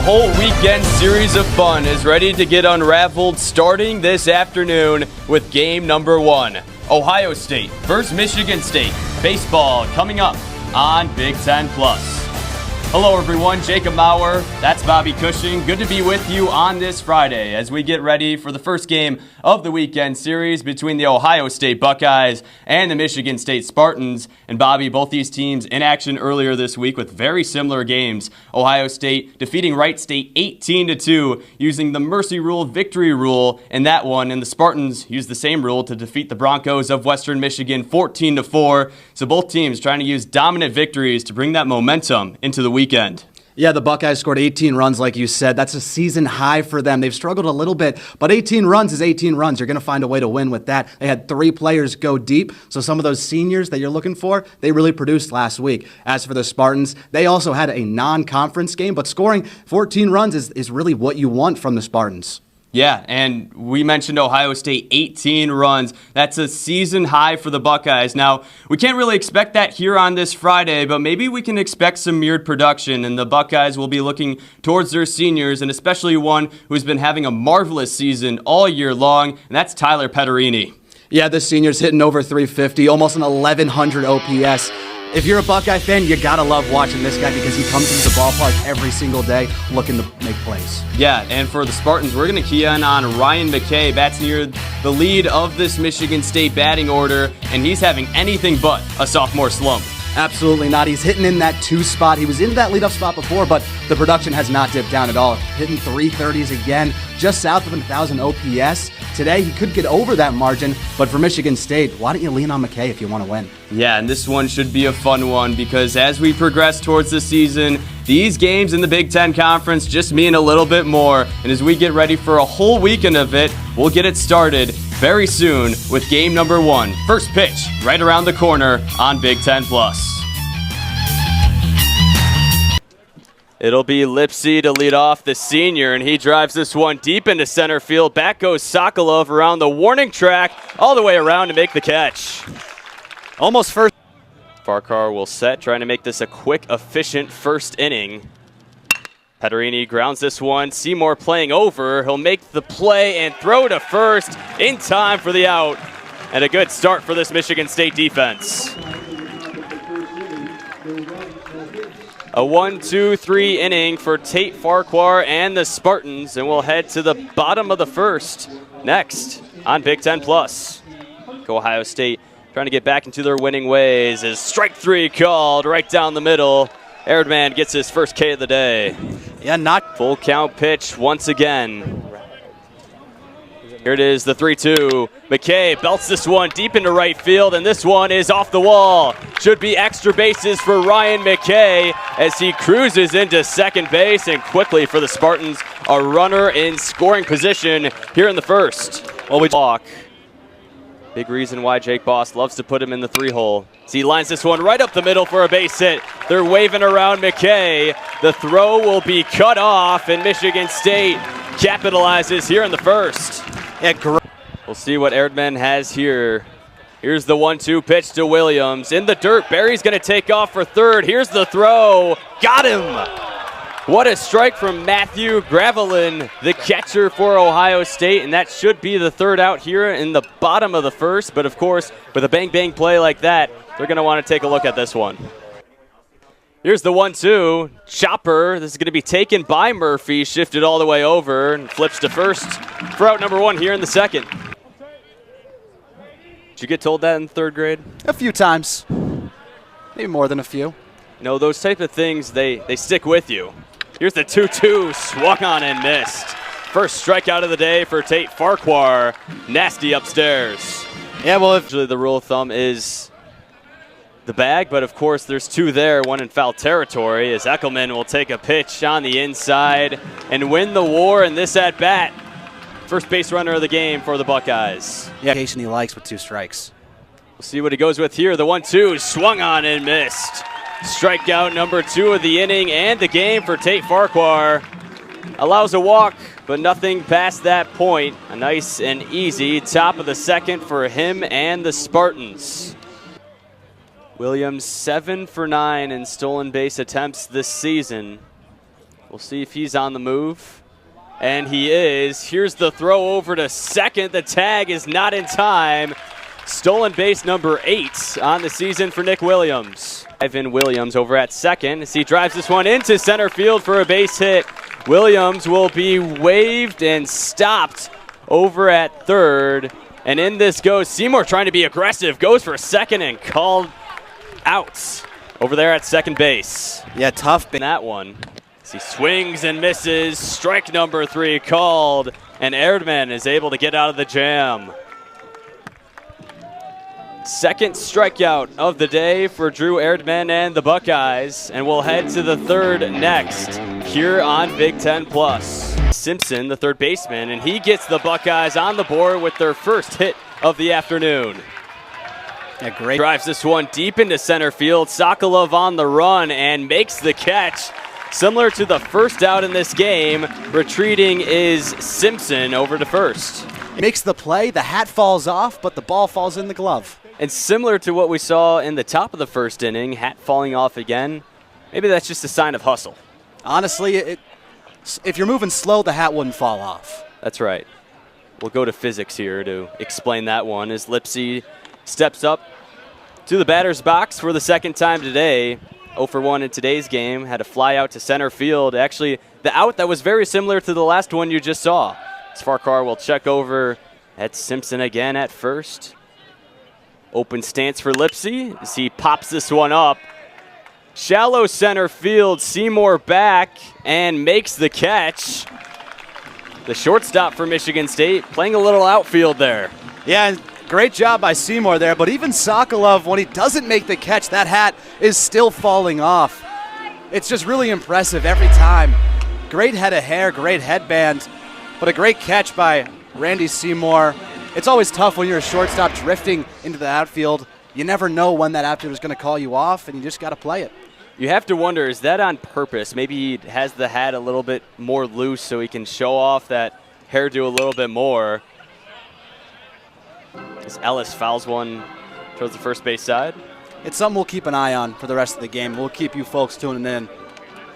A whole weekend series of fun is ready to get unraveled starting this afternoon with game number 1. Ohio State versus Michigan State. Baseball coming up on Big Ten Plus. Hello everyone, Jacob Maurer, that's Bobby Cushing. Good to be with you on this Friday as we get ready for the first game of the weekend series between the Ohio State Buckeyes and the Michigan State Spartans. And Bobby, both these teams in action earlier this week with very similar games. Ohio State defeating Wright State 18-2 using the mercy rule victory rule in that one. And the Spartans used the same rule to defeat the Broncos of Western Michigan 14-4. So both teams trying to use dominant victories to bring that momentum into the weekend. Yeah, the Buckeyes scored 18 runs, like you said. That's a season high for them. They've struggled a little bit, but 18 runs is 18 runs. You're going to find a way to win with that. They had 3 players go deep, so some of those seniors that you're looking for, they really produced last week. As for the Spartans, they also had a non-conference game, but scoring 14 runs is really what you want from the Spartans. Yeah, and we mentioned Ohio State, 18 runs. That's a season high for the Buckeyes. Now, we can't really expect that here on this Friday, but maybe we can expect some mirrored production, and the Buckeyes will be looking towards their seniors, and especially one who's been having a marvelous season all year long, and that's Tyler Petterini. Yeah, this senior's hitting over 350, almost an 1,100 OPS. If you're a Buckeye fan, you gotta love watching this guy because he comes into the ballpark every single day looking to make plays. Yeah, and for the Spartans, we're going to key in on Ryan McKay. Bats near the lead of this Michigan State batting order, and he's having anything but a sophomore slump. Absolutely not. He's hitting in that 2 spot. He was in that leadoff spot before, but the production has not dipped down at all. Hitting 330s again, just south of 1,000 OPS. Today, he could get over that margin, but for Michigan State, why don't you lean on McKay if you want to win? Yeah, and this one should be a fun one because as we progress towards the season, these games in the Big Ten Conference just mean a little bit more. And as we get ready for a whole weekend of it, we'll get it started very soon with game number 1. First pitch right around the corner on Big Ten Plus. It'll be Lipsy to lead off the senior, and he drives this one deep into center field. Back goes Sokolov around the warning track, all the way around to make the catch. Almost first. Farquhar will set, trying to make this a quick, efficient first inning. Petterini grounds this one. Seymour playing over. He'll make the play and throw to first in time for the out. And a good start for this Michigan State defense. A 1-2-3 inning for Tate Farquhar and the Spartans, and we'll head to the bottom of the first next on Big Ten Plus. Ohio State trying to get back into their winning ways as strike 3 called right down the middle. Erdman gets his first K of the day. Yeah, not full count pitch once again. Here it is, the 3-2. McKay belts this one deep into right field, and this one is off the wall. Should be extra bases for Ryan McKay as he cruises into second base, and quickly for the Spartans, a runner in scoring position here in the first. Well, we talk. Big reason why Jake Boss loves to put him in the 3-hole. So he lines this one right up the middle for a base hit. They're waving around McKay. The throw will be cut off, and Michigan State capitalizes here in the first. We'll see what Erdman has here. Here's the 1-2 pitch to Williams. In the dirt, Barry's going to take off for third. Here's the throw. Got him! What a strike from Matthew Gravelin, the catcher for Ohio State, and that should be the third out here in the bottom of the first. But of course, with a bang-bang play like that, they're going to want to take a look at this one. Here's the 1-2. Chopper. This is going to be taken by Murphy. Shifted all the way over and flips to first for out number 1 here in the second. Did you get told that in 3rd grade? a few times. Maybe more than a few. You know, those type of things, they stick with you. Here's the 2-2. Swung on and missed. First strikeout of the day for Tate Farquhar. Nasty upstairs. Yeah, well, usually the rule of thumb is the bag, but of course there's 2 there, 1 in foul territory, as Eckelman will take a pitch on the inside and win the war in this at-bat. First base runner of the game for the Buckeyes. Yeah, he likes with 2 strikes. We'll see what he goes with here. The 1-2 swung on and missed. Strikeout number 2 of the inning and the game for Tate Farquhar. Allows a walk, but nothing past that point. A nice and easy top of the second for him and the Spartans. Williams 7 for 9 in stolen base attempts this season. We'll see if he's on the move. And he is. Here's the throw over to second. The tag is not in time. Stolen base number 8 on the season for Nick Williams. Ivan Williams over at second as he drives this one into center field for a base hit. Williams will be waved and stopped over at third. And in this goes Seymour trying to be aggressive. Goes for a second and called out over there at second base. Yeah, tough. In that one. As he swings and misses. Strike number 3 called. And Erdman is able to get out of the jam. Second strikeout of the day for Drew Erdman and the Buckeyes. And we'll head to the third next here on Big Ten Plus. Simpson, the third baseman, and he gets the Buckeyes on the board with their first hit of the afternoon. Yeah, great. Drives this one deep into center field. Sokolov on the run and makes the catch. Similar to the first out in this game, retreating is Simpson over to first. Makes the play, the hat falls off, but the ball falls in the glove. And similar to what we saw in the top of the first inning, hat falling off again, maybe that's just a sign of hustle. Honestly, if you're moving slow, the hat wouldn't fall off. That's right. We'll go to physics here to explain that one as Lipsy steps up to the batter's box for the second time today. 0 for 1 in today's game. Had a fly out to center field. Actually, the out that was very similar to the last one you just saw. As Farquhar will check over at Simpson again at first. Open stance for Lipsy as he pops this one up. Shallow center field, Seymour back and makes the catch. The shortstop for Michigan State playing a little outfield there. Yeah, great job by Seymour there, but even Sokolov, when he doesn't make the catch, that hat is still falling off. It's just really impressive every time. Great head of hair, great headband, but a great catch by Randy Seymour. It's always tough when you're a shortstop drifting into the outfield. You never know when that outfielder is going to call you off, and you just got to play it. You have to wonder, is that on purpose? Maybe he has the hat a little bit more loose so he can show off that hairdo a little bit more. As Ellis fouls one towards the first base side. It's something we'll keep an eye on for the rest of the game. We'll keep you folks tuning in.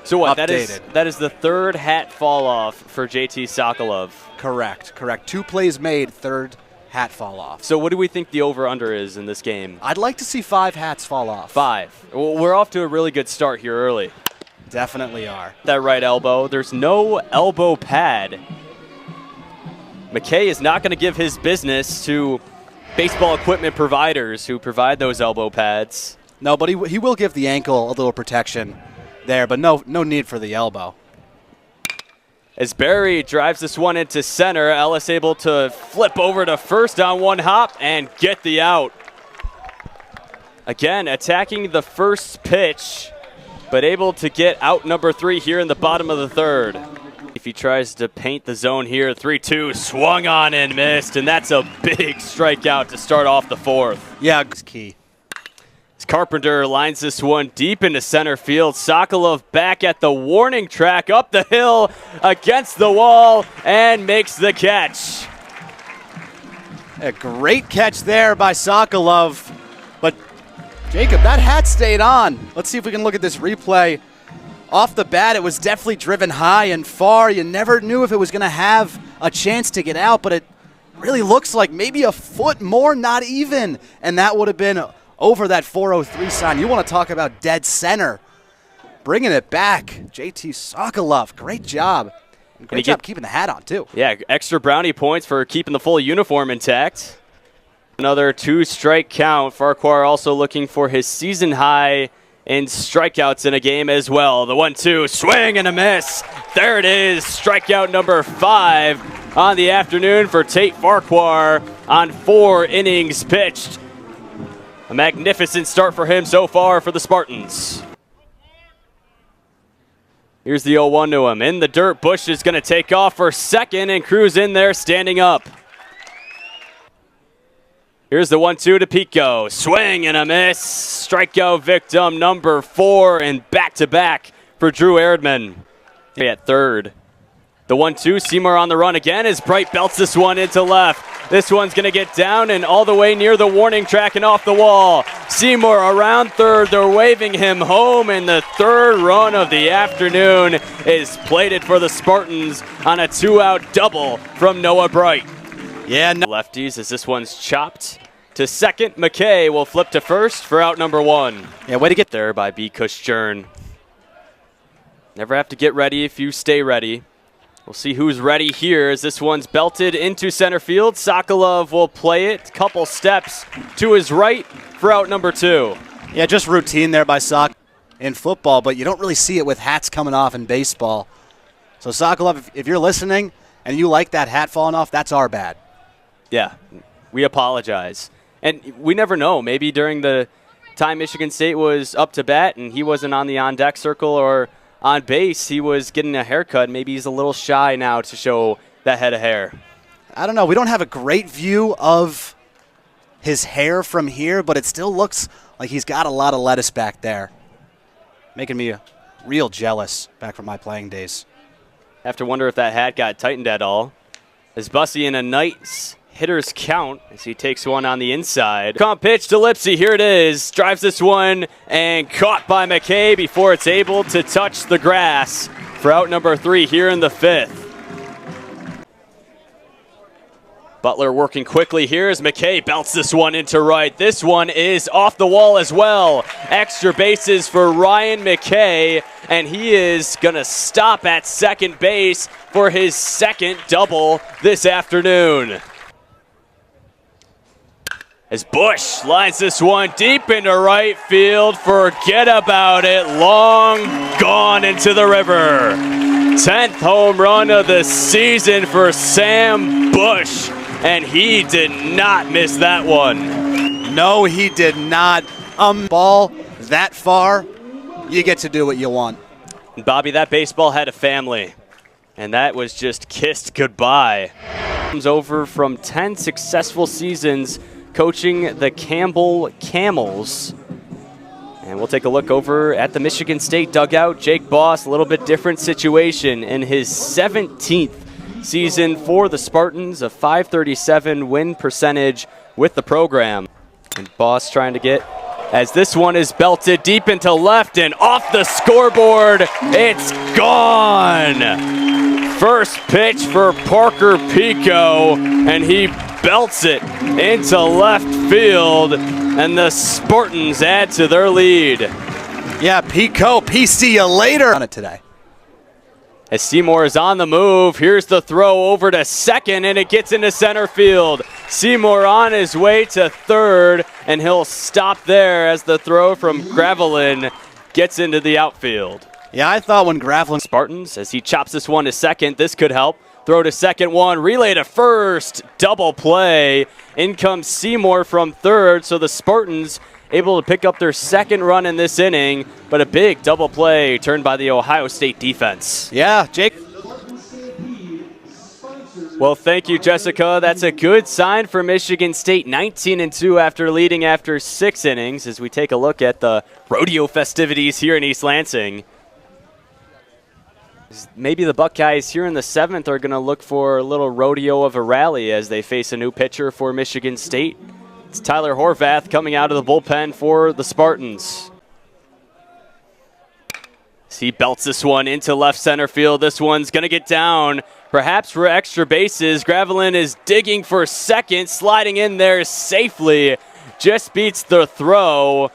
So what? Updated. That is the third hat fall off for JT Sokolov. Correct. 2 plays made, third hat fall off. So what do we think the over-under is in this game? I'd like to see 5 hats fall off. 5. Well, we're off to a really good start here early. Definitely are. That right elbow. There's no elbow pad. McKay is not going to give his business to baseball equipment providers who provide those elbow pads. No, but he will give the ankle a little protection there, but no need for the elbow. As Barry drives this one into center, Ellis able to flip over to first on one hop and get the out. Again, attacking the first pitch, but able to get out number 3 here in the bottom of the third. If he tries to paint the zone here, 3-2, swung on and missed, and that's a big strikeout to start off the fourth. Yeah, it's key. Carpenter lines this one deep into center field. Sokolov back at the warning track, up the hill, against the wall, and makes the catch. A great catch there by Sokolov. But, Jacob, that hat stayed on. Let's see if we can look at this replay. Off the bat, it was definitely driven high and far. You never knew if it was going to have a chance to get out, but it really looks like maybe a foot more, not even. And that would have been over that 403 sign. You want to talk about dead center. Bringing it back. JT Sokolov, great job. And great job keeping the hat on, too. Yeah, extra brownie points for keeping the full uniform intact. Another 2-strike count. Farquhar also looking for his season high in strikeouts in a game as well. The 1-2, swing and a miss. There it is, strikeout number 5 on the afternoon for Tate Farquhar on 4 innings pitched. A magnificent start for him so far for the Spartans. Here's the 0-1 to him. In the dirt, Bush is going to take off for second and Cruz in there standing up. Here's the 1-2 to Pico. Swing and a miss. Strikeout victim number 4 and back-to-back for Drew Erdman. At third. The 1-2, Seymour on the run again as Bright belts this one into left. This one's going to get down and all the way near the warning track and off the wall. Seymour around third. They're waving him home, and the third run of the afternoon is plated for the Spartans on a 2-out double from Noah Bright. Yeah, no. Lefties as this one's chopped to second. McKay will flip to first for out number 1. Yeah, way to get there by B. Cushjern. Never have to get ready if you stay ready. We'll see who's ready here as this one's belted into center field. Sokolov will play it. Couple steps to his right for out number 2. Yeah, just routine there by Sokolov in football, but you don't really see it with hats coming off in baseball. So Sokolov, if you're listening and you like that hat falling off, that's our bad. Yeah, we apologize. And we never know. Maybe during the time Michigan State was up to bat and he wasn't on the on-deck circle or on base, he was getting a haircut. Maybe he's a little shy now to show that head of hair. I don't know. We don't have a great view of his hair from here, but it still looks like he's got a lot of lettuce back there. Making me real jealous back from my playing days. Have to wonder if that hat got tightened at all. As Bussey in a nice hitter's count as he takes one on the inside. Comp pitch to Lipsy. Here it is. Drives this one and caught by McKay before it's able to touch the grass for out number 3 here in the 5th. Butler working quickly here as McKay belts this one into right. This one is off the wall as well. Extra bases for Ryan McKay, and he is going to stop at second base for his second double this afternoon. As Bush lines this one deep into right field, forget about it, long gone into the river. 10th home run of the season for Sam Bush, and he did not miss that one. No, he did not. Ball that far, you get to do what you want. Bobby, that baseball had a family, and that was just kissed goodbye. Comes over from 10 successful seasons coaching the Campbell Camels. And we'll take a look over at the Michigan State dugout. Jake Boss, a little bit different situation in his 17th season for the Spartans, a .537 win percentage with the program. And Boss trying to get, as this one is belted deep into left and off the scoreboard, it's gone. First pitch for Parker Pico, and he belts it into left field, and the Spartans add to their lead. Yeah, Pico, PC you later on it today. As Seymour is on the move, here's the throw over to second, and it gets into center field. Seymour on his way to third, and he'll stop there as the throw from Gravelin gets into the outfield. Yeah, I thought when Gravelin... Spartans, as he chops this one to second, this could help. Throw to second one, relay to first, double play. In comes Seymour from third, so the Spartans able to pick up their second run in this inning, but a big double play turned by the Ohio State defense. Yeah, Jake. Well, thank you, Jessica. That's a good sign for Michigan State, 19-2 after leading after 6 innings, as we take a look at the rodeo festivities here in East Lansing. Maybe the Buckeyes here in the 7th are going to look for a little rodeo of a rally as they face a new pitcher for Michigan State. It's Tyler Horvath coming out of the bullpen for the Spartans. He belts this one into left center field. This one's going to get down, perhaps for extra bases. Gravelin is digging for second, sliding in there safely. Just beats the throw,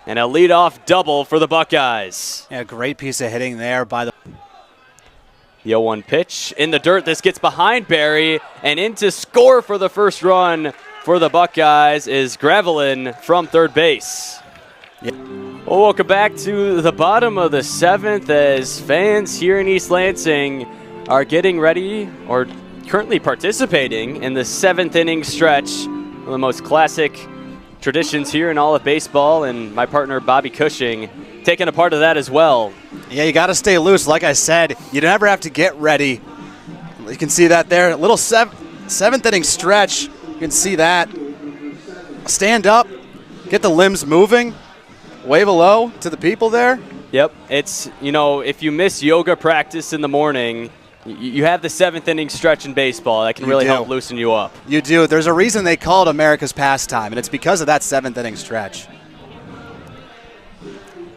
and a leadoff double for the Buckeyes. Yeah, great piece of hitting there by the... The 0-1 pitch in the dirt. This gets behind Barry, and in to score for the first run for the Buckeyes is Gravelin from third base. Yeah. Well, welcome back to the bottom of the 7th as fans here in East Lansing are getting ready or currently participating in the 7th inning stretch. One of the most classic traditions here in all of baseball, and my partner Bobby Cushing taking a part of that as well. Yeah, you got to stay loose. Like I said, you never have to get ready. You can see that there. A little 7th inning stretch. You can see that. Stand up, get the limbs moving, wave hello to the people there. Yep, it's, you know, if you miss yoga practice in the morning, you have the 7th inning stretch in baseball. That can really help loosen you up. You do. There's a reason they call it America's pastime, and it's because of that 7th inning stretch.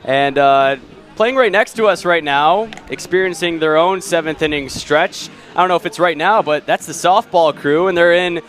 And playing right next to us right now, experiencing their own 7th inning stretch. I don't know if it's right now, but that's the softball crew, and they're in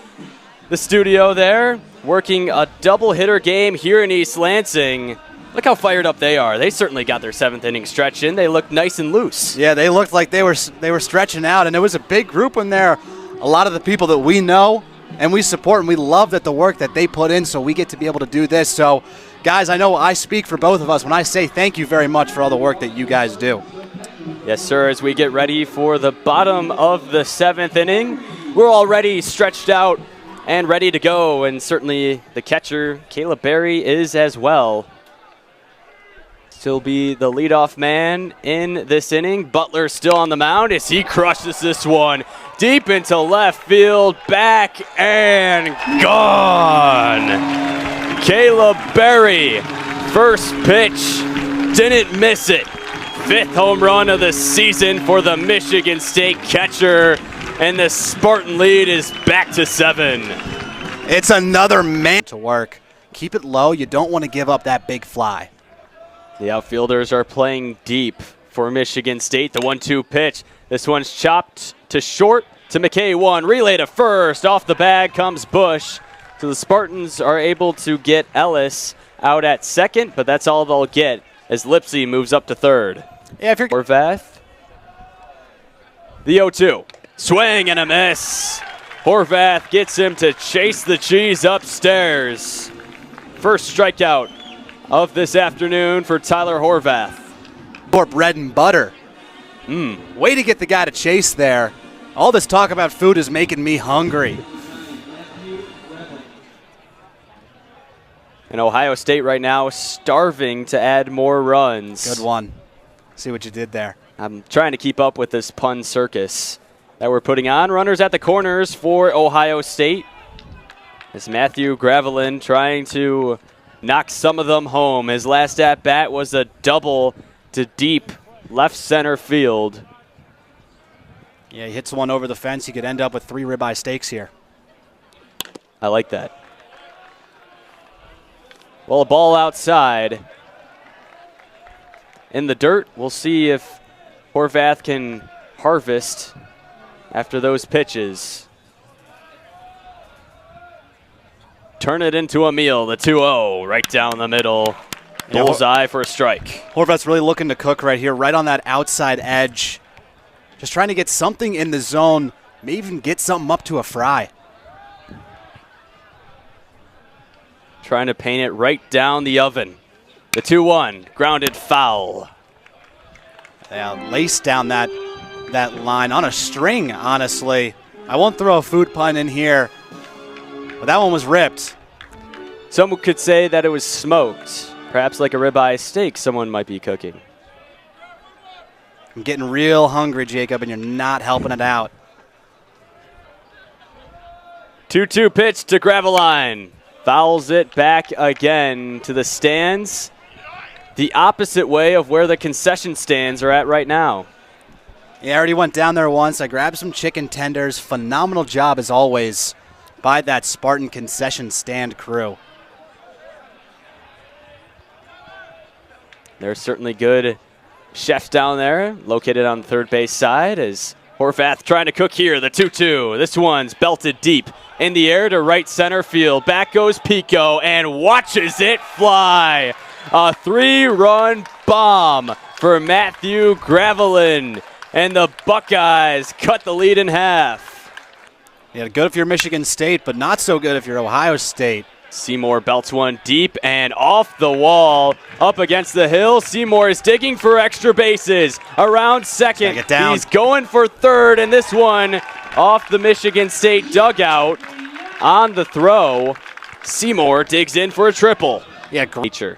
the studio there working a double hitter game here in East Lansing. Look how fired up they are. They certainly got their 7th inning stretch in. They look nice and loose. Yeah, they looked like they were stretching out, and it was a big group in there. A lot of the people that we know and we support, and we love that the work that they put in, so we get to be able to do this. So, guys, I know I speak for both of us when I say thank you very much for all the work that you guys do. Yes, sir. As we get ready for the bottom of the 7th inning, we're already stretched out and ready to go, and certainly the catcher, Caleb Berry, is as well. Still be the leadoff man in this inning. Butler still on the mound as he crushes this one deep into left field, back and gone. Caleb Berry, first pitch, didn't miss it. 5th home run of the season for the Michigan State catcher, and the Spartan lead is back to 7. It's another man to work. Keep it low. You don't want to give up that big fly. The outfielders are playing deep for Michigan State. The 1-2 pitch. This one's chopped to short to McKay. 1 relay to first. Off the bag comes Bush. So the Spartans are able to get Ellis out at second, but that's all they'll get as Lipsy moves up to third. Yeah, if you're Horvath. The 0-2. Swing and a miss. Horvath gets him to chase the cheese upstairs. First strikeout of this afternoon for Tyler Horvath. More bread and butter. Way to get the guy to chase there. All this talk about food is making me hungry. And Ohio State right now starving to add more runs. Good one. See what you did there. I'm trying to keep up with this pun circus that we're putting on. Runners at the corners for Ohio State. As Matthew Gravelin trying to knock some of them home. His last at-bat was a double to deep left center field. Yeah, he hits one over the fence. He could end up with 3 ribeye steaks here. I like that. Well, a ball outside. In the dirt, we'll see if Horvath can harvest after those pitches. Turn it into a meal, the 2-0, right down the middle. Bullseye for a strike. Horvath's really looking to cook right here, right on that outside edge. Just trying to get something in the zone, maybe even get something up to a fry. Trying to paint it right down the oven. The 2-1, grounded foul. Yeah, laced down that line on a string, honestly. I won't throw a food pun in here, but that one was ripped. Some could say that it was smoked. Perhaps like a ribeye steak someone might be cooking. I'm getting real hungry, Jacob, and you're not helping it out. 2-2 pitch to Graveline. Fouls it back again to the stands. The opposite way of where the concession stands are at right now. Yeah, I already went down there once. I grabbed some chicken tenders. Phenomenal job, as always, by that Spartan concession stand crew. There's certainly good chefs down there, located on the third base side, as Horvath trying to cook here. The 2-2. This one's belted deep in the air to right center field. Back goes Pico and watches it fly. A 3-run bomb for Matthew Gravelin. And the Buckeyes cut the lead in half. Yeah, good if you're Michigan State, but not so good if you're Ohio State. Seymour belts one deep and off the wall, up against the hill. Seymour is digging for extra bases around second. Get down. He's going for third, and this one off the Michigan State dugout on the throw. Seymour digs in for a triple. Yeah, The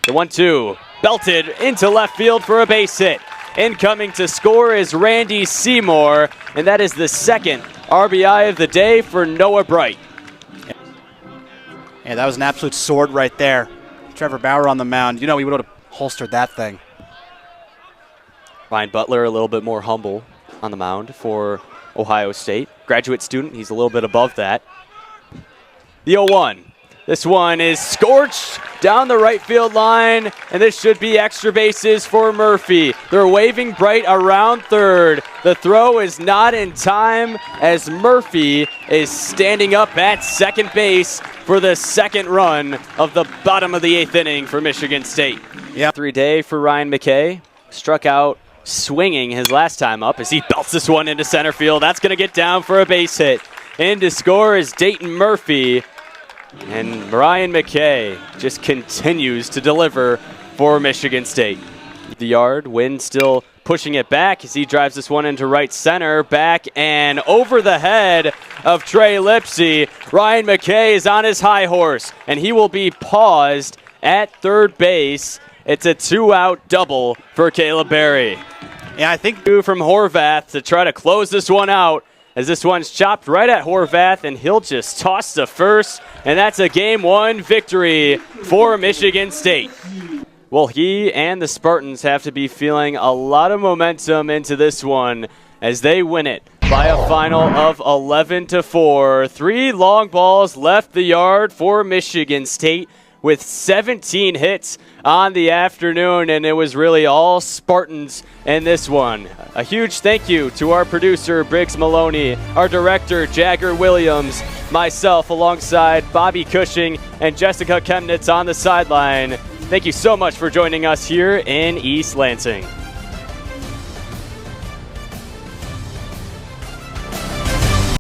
1-2 belted into left field for a base hit. Incoming to score is Randy Seymour, and that is the second RBI of the day for Noah Bright. Yeah, that was an absolute sword right there. Trevor Bauer on the mound. You know, he would have holstered that thing. Ryan Butler a little bit more humble on the mound for Ohio State. Graduate student, he's a little bit above that. The 0-1. This one is scorched down the right field line, and this should be extra bases for Murphy. They're waving bright around third. The throw is not in time as Murphy is standing up at second base for the second run of the bottom of the 8th inning for Michigan State. Yeah. 3-day for Ryan McKay. Struck out swinging his last time up as he belts this one into center field. That's going to get down for a base hit. In to score is Dayton Murphy. And Ryan McKay just continues to deliver for Michigan State. The yard, Wynn still pushing it back as he drives this one into right center. Back and over the head of Trey Lipsy. Ryan McKay is on his high horse, and he will be paused at third base. It's a 2-out double for Caleb Berry. Yeah, I think From Horvath to try to close this one out, as this one's chopped right at Horvath, and he'll just toss to first, and that's a Game 1 victory for Michigan State. Well, he and the Spartans have to be feeling a lot of momentum into this one as they win it by a final of 11-4. 3 long balls left the yard for Michigan State with 17 hits on the afternoon, and it was really all Spartans in this one. A huge thank you to our producer, Briggs Maloney, our director, Jagger Williams, myself alongside Bobby Cushing and Jessica Chemnitz on the sideline. Thank you so much for joining us here in East Lansing.